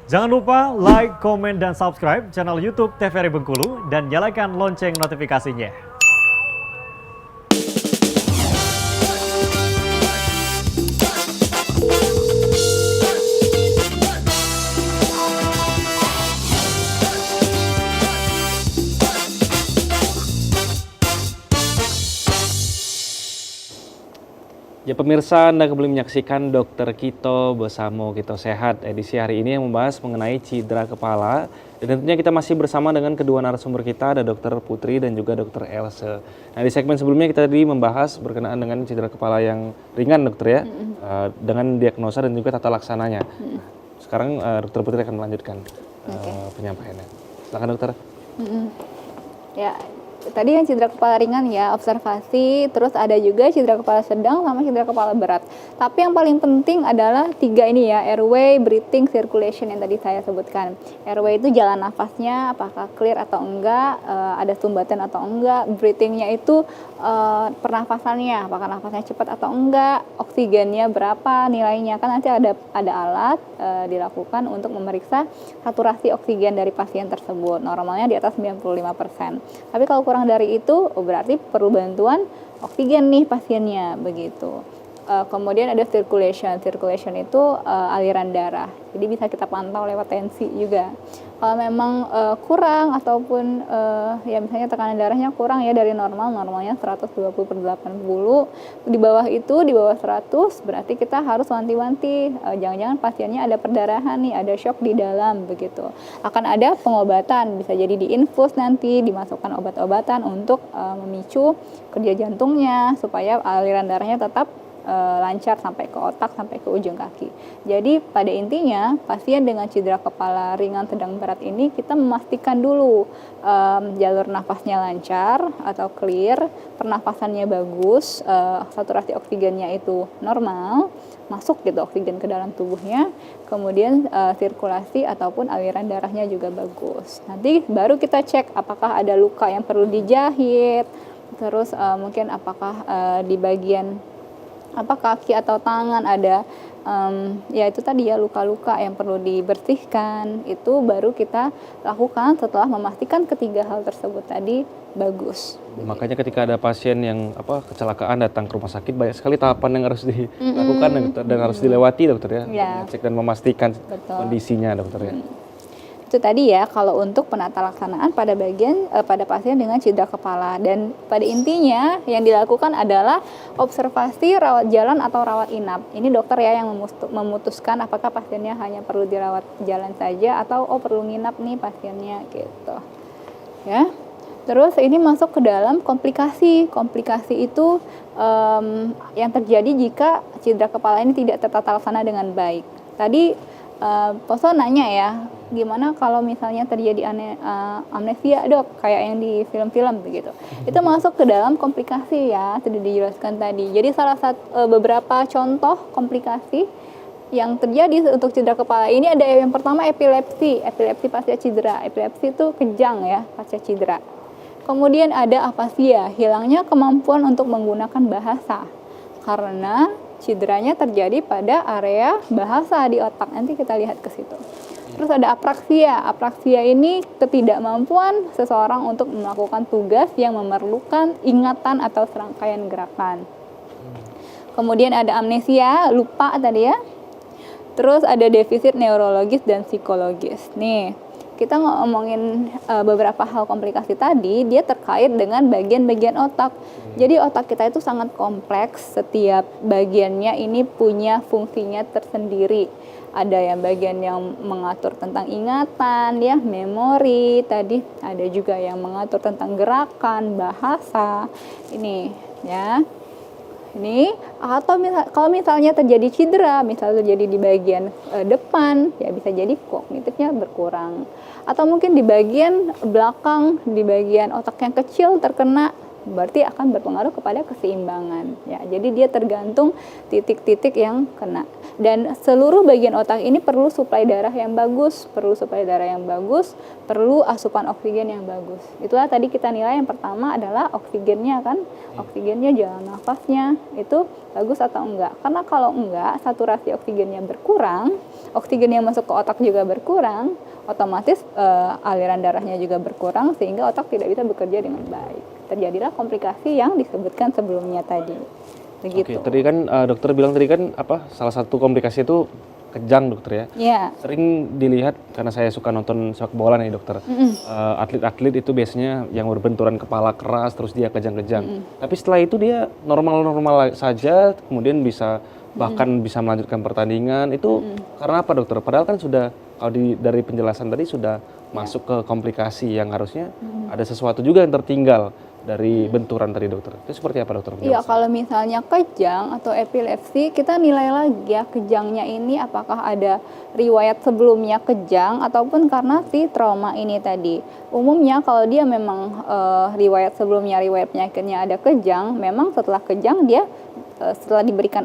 Jangan lupa like, komen, dan subscribe channel YouTube TVRI Bengkulu dan nyalakan lonceng notifikasinya. Ya pemirsa, Anda kembali menyaksikan Dokter Kito bersama Kito Sehat. Edisi hari ini yang membahas mengenai cedera kepala. Dan tentunya kita masih bersama dengan kedua narasumber kita, ada Dokter Putri dan juga Dokter Else. Nah di segmen sebelumnya kita tadi membahas berkenaan dengan cedera kepala yang ringan dokter ya, dengan diagnosa dan juga tata laksananya. Sekarang Dokter Putri akan melanjutkan penyampaiannya. Silakan dokter. Ya, tadi yang cedera kepala ringan ya, observasi, terus ada juga cedera kepala sedang sama cedera kepala berat. Tapi yang paling penting adalah 3 ini ya, airway, breathing, circulation yang tadi saya sebutkan. Airway itu jalan nafasnya, apakah clear atau enggak, ada sumbatan atau enggak. Breathingnya itu pernafasannya, apakah nafasnya cepat atau enggak, oksigennya berapa nilainya. Kan nanti ada alat dilakukan untuk memeriksa saturasi oksigen dari pasien tersebut. Normalnya di atas 95%. Tapi kalau kurang dari itu berarti perlu bantuan oksigen nih pasiennya begitu. Kemudian ada circulation itu aliran darah, jadi bisa kita pantau lewat tensi juga. Kalau memang kurang ataupun ya misalnya tekanan darahnya kurang ya dari normalnya 120/80, di bawah 100 berarti kita harus wanti-wanti, jangan-jangan pasiennya ada perdarahan nih, ada shock di dalam begitu. Akan ada pengobatan, bisa jadi diinfus nanti, dimasukkan obat-obatan untuk memicu kerja jantungnya supaya aliran darahnya tetap lancar sampai ke otak, sampai ke ujung kaki. Jadi pada intinya pasien dengan cedera kepala ringan sedang berat ini kita memastikan dulu jalur nafasnya lancar atau clear, pernafasannya bagus, saturasi oksigennya itu normal, masuk gitu oksigen ke dalam tubuhnya, kemudian sirkulasi ataupun aliran darahnya juga bagus. Nanti baru kita cek apakah ada luka yang perlu dijahit, terus mungkin apakah di bagian kaki atau tangan ada ya itu tadi ya luka-luka yang perlu dibersihkan, itu baru kita lakukan setelah memastikan ketiga hal tersebut tadi bagus. Makanya ketika ada pasien yang kecelakaan datang ke rumah sakit, banyak sekali tahapan yang harus dilakukan dan harus dilewati dokter ya, mengecek dan memastikan kondisinya dokter ya. Itu tadi ya kalau untuk penata laksanaan pada pada pasien dengan cedera kepala, dan pada intinya yang dilakukan adalah observasi, rawat jalan atau rawat inap. Ini dokter ya yang memutuskan apakah pasiennya hanya perlu dirawat jalan saja atau perlu nginap nih pasiennya gitu. Ya. Terus ini masuk ke dalam komplikasi. Komplikasi itu yang terjadi jika cedera kepala ini tidak tertata laksana dengan baik. Tadi Poso nanya ya, gimana kalau misalnya terjadi amnesia dok, kayak yang di film-film begitu. Itu masuk ke dalam komplikasi ya, sudah dijelaskan tadi. Jadi salah satu beberapa contoh komplikasi yang terjadi untuk cedera kepala ini ada yang pertama epilepsi pasca cedera. Epilepsi itu kejang ya pasca cedera. Kemudian ada afasia, hilangnya kemampuan untuk menggunakan bahasa karena cederanya terjadi pada area bahasa di otak. Nanti kita lihat ke situ. Terus ada apraksia. Apraksia ini ketidakmampuan seseorang untuk melakukan tugas yang memerlukan ingatan atau serangkaian gerakan. Kemudian ada amnesia, lupa tadi ya. Terus ada defisit neurologis dan psikologis. Nih, kita ngomongin beberapa hal komplikasi tadi, dia terkait dengan bagian-bagian otak. Jadi otak kita itu sangat kompleks, setiap bagiannya ini punya fungsinya tersendiri. Ada yang bagian yang mengatur tentang ingatan, ya, memori, tadi ada juga yang mengatur tentang gerakan, bahasa. Ini ya. Ini atau kalau misalnya terjadi cedera, misalnya terjadi di bagian depan, ya bisa jadi kognitifnya berkurang. Atau mungkin di bagian belakang, di bagian otak yang kecil terkena, berarti akan berpengaruh kepada keseimbangan. Ya, jadi dia tergantung titik-titik yang kena. Dan seluruh bagian otak ini perlu suplai darah yang bagus, perlu asupan oksigen yang bagus. Itulah tadi kita nilai yang pertama adalah oksigennya kan, oksigennya jalan nafasnya itu bagus atau enggak. Karena kalau enggak, saturasi oksigennya berkurang, oksigen yang masuk ke otak juga berkurang, otomatis aliran darahnya juga berkurang sehingga otak tidak bisa bekerja dengan baik. Terjadilah komplikasi yang disebutkan sebelumnya tadi. Begitu. Oke, tadi kan dokter bilang tadi kan salah satu komplikasi itu kejang dokter ya. Iya. Sering dilihat karena saya suka nonton sepak bola nih dokter. Atlet-atlet itu biasanya yang berbenturan kepala keras terus dia kejang-kejang. Tapi setelah itu dia normal-normal saja, kemudian bisa bahkan bisa melanjutkan pertandingan. Itu karena apa dokter? Padahal kan sudah kalau dari penjelasan tadi sudah masuk ke komplikasi yang harusnya ada sesuatu juga yang tertinggal dari benturan tadi dokter. Itu seperti apa dokter? Iya, kalau misalnya kejang atau epilepsi, kita nilai lagi ya kejangnya ini apakah ada riwayat sebelumnya kejang ataupun karena si trauma ini tadi. Umumnya kalau dia memang riwayat sebelumnya, riwayat penyakitnya ada kejang, memang setelah kejang dia setelah diberikan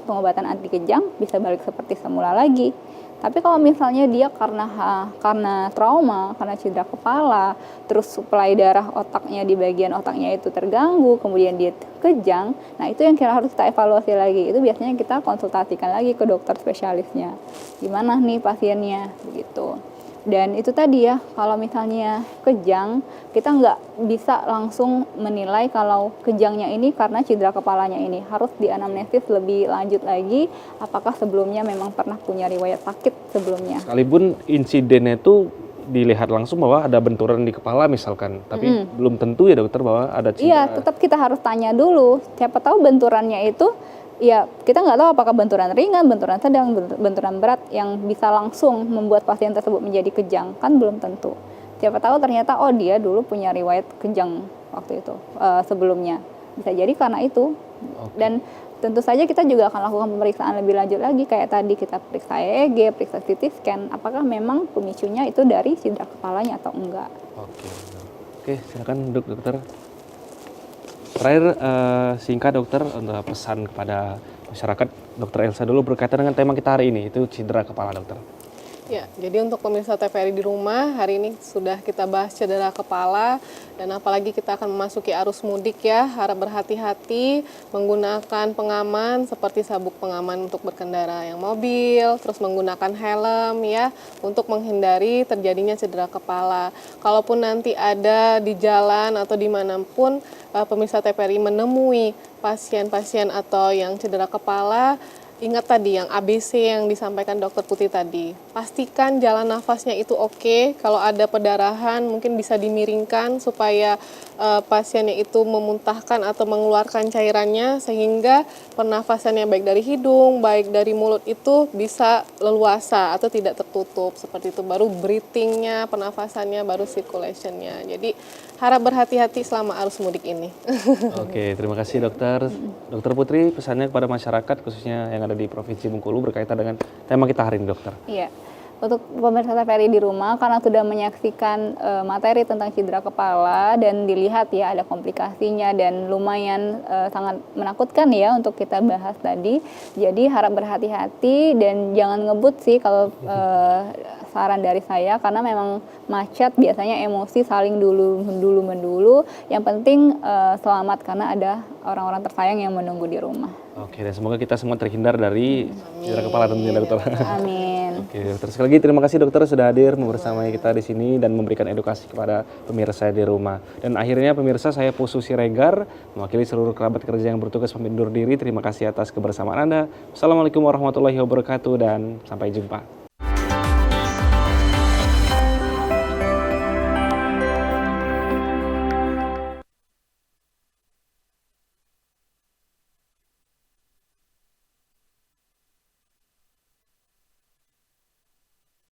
pengobatan anti kejang bisa balik seperti semula lagi. Tapi kalau misalnya dia karena trauma, karena cedera kepala, terus suplai darah otaknya di bagian otaknya itu terganggu, kemudian dia kejang, nah itu yang harus kita evaluasi lagi. Itu biasanya kita konsultasikan lagi ke dokter spesialisnya. Gimana nih pasiennya, begitu. Dan itu tadi ya, kalau misalnya kejang, kita nggak bisa langsung menilai kalau kejangnya ini karena cedera kepalanya ini. Harus dianamnesis lebih lanjut lagi, apakah sebelumnya memang pernah punya riwayat sakit sebelumnya. Sekalipun insidennya itu dilihat langsung bahwa ada benturan di kepala misalkan, tapi belum tentu ya dokter bahwa ada cedera. Iya, tetap kita harus tanya dulu. Siapa tahu benturannya itu, ya kita nggak tahu apakah benturan ringan, benturan sedang, benturan berat yang bisa langsung membuat pasien tersebut menjadi kejang, kan belum tentu. Siapa tahu ternyata dia dulu punya riwayat kejang waktu itu sebelumnya. Bisa jadi karena itu. Dan tentu saja kita juga akan lakukan pemeriksaan lebih lanjut lagi, kayak tadi kita periksa EEG, periksa CT scan, apakah memang pemicunya itu dari cedera kepalanya atau enggak. Oke, silakan dokter. Terakhir singkat dokter untuk pesan kepada masyarakat, dokter Elsa dulu berkaitan dengan tema kita hari ini, itu cedera kepala dokter. Ya, jadi untuk pemirsa TVRI di rumah, hari ini sudah kita bahas cedera kepala, dan apalagi kita akan memasuki arus mudik ya, harap berhati-hati menggunakan pengaman seperti sabuk pengaman untuk berkendara yang mobil, terus menggunakan helm ya, untuk menghindari terjadinya cedera kepala. Kalaupun nanti ada di jalan atau dimanapun pemirsa TVRI menemui pasien-pasien atau yang cedera kepala, ingat tadi yang ABC yang disampaikan Dokter Putri tadi. Pastikan jalan nafasnya itu oke. Kalau ada perdarahan mungkin bisa dimiringkan supaya pasiennya itu memuntahkan atau mengeluarkan cairannya sehingga pernafasannya baik dari hidung, baik dari mulut itu bisa leluasa atau tidak tertutup. Seperti itu baru breathingnya, pernafasannya, baru circulationnya. Jadi harap berhati-hati selama arus mudik ini. Oke, terima kasih dokter. Dokter Putri, pesannya kepada masyarakat khususnya yang ada di Provinsi Bengkulu berkaitan dengan tema kita hari ini dokter. Iya, untuk pemirsa TVRI di rumah karena sudah menyaksikan materi tentang cedera kepala dan dilihat ya ada komplikasinya dan lumayan sangat menakutkan ya untuk kita bahas tadi. Jadi harap berhati-hati dan jangan ngebut sih kalau saran dari saya, karena memang macet biasanya emosi saling mendulu. Yang penting selamat karena ada orang-orang tersayang yang menunggu di rumah. Oke, dan semoga kita semua terhindar dari cedera kepala tentunya dokter. Amin. Oke, dokter, sekali lagi terima kasih dokter sudah hadir bersama kita di sini dan memberikan edukasi kepada pemirsa di rumah. Dan akhirnya pemirsa, saya Pusu Siregar mewakili seluruh kerabat kerja yang bertugas undur diri. Terima kasih atas kebersamaan Anda. Assalamualaikum warahmatullahi wabarakatuh dan sampai jumpa.